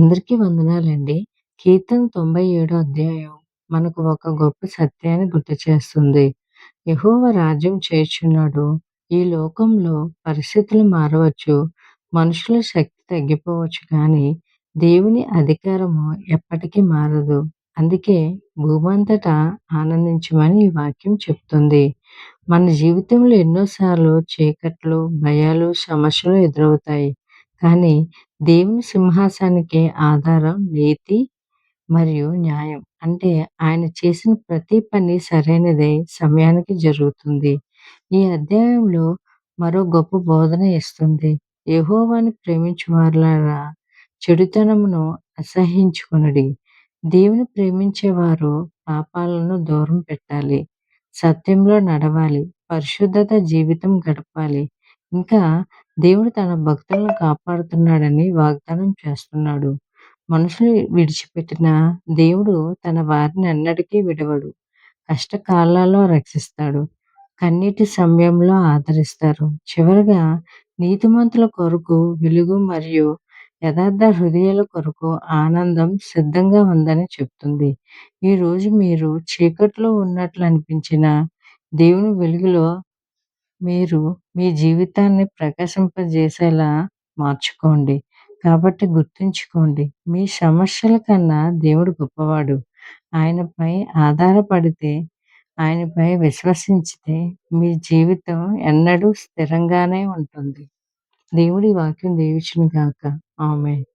అందరికీ వందనాలండి. కీర్తన 97 అధ్యాయం మనకు ఒక గొప్ప సత్యాన్ని గుర్తు చేస్తుంది. యెహోవా రాజ్యం చేయుచున్నాడు. ఈ లోకంలో పరిస్థితులు మారవచ్చు. మనుషుల శక్తి తగ్గిపోవచ్చు కానీ, దేవుని అధికారము ఎప్పటికీ మారదు. అందుకే భూమంతటా ఆనందించమని ఈ వాక్యం చెప్తుంది. మన జీవితంలో ఎన్నోసార్లు చీకట్లు, భయాలు, సమస్యలు ఎదురవుతాయి. కానీ దేవుని సింహాసనానికి ఆధారం నీతి మరియు న్యాయం. అంటే ఆయన చేసిన ప్రతి పని సరైనదై సమయానికి జరుగుతుంది. ఈ అధ్యాయంలో మరో గొప్ప బోధన ఇస్తుంది. యెహోవాను ప్రేమించు వారలారా చెడుతనమును అసహ్యించుకొనుడి. దేవుని ప్రేమించేవారు పాపాలను దూరం పెట్టాలి. సత్యంలో నడవాలి. పరిశుద్ధత జీవితం గడపాలి. ఇంకా దేవుడు తన భక్తులను కాపాడుతున్నాడని వాగ్దానం చేస్తున్నాడు. మనుషులు విడిచిపెట్టిన దేవుడు తన వారిని ఎన్నటికీ విడవడు. కష్టకాలాల్లో రక్షిస్తాడు. కన్నీటి సమయంలో ఆదరిస్తారు. చివరగా నీతిమంతుల కొరకు వెలుగు మరియు యథార్థ హృదయాల కొరకు ఆనందం సిద్ధంగా ఉందని చెప్తుంది. ఈరోజు మీరు చీకట్లో ఉన్నట్లు అనిపించిన దేవుని వెలుగులో మీరు మీ జీవితాన్ని ప్రకాశింపజేసేలా మార్చుకోండి. కాబట్టి గుర్తుంచుకోండి. మీ సమస్యల కన్నా దేవుడు గొప్పవాడు. ఆయనపై ఆధారపడితే, ఆయనపై విశ్వసించితే మీ జీవితం ఎన్నడూ స్థిరంగానే ఉంటుంది. దేవుడి వాక్యం దీవించును గాక. ఆమేన్.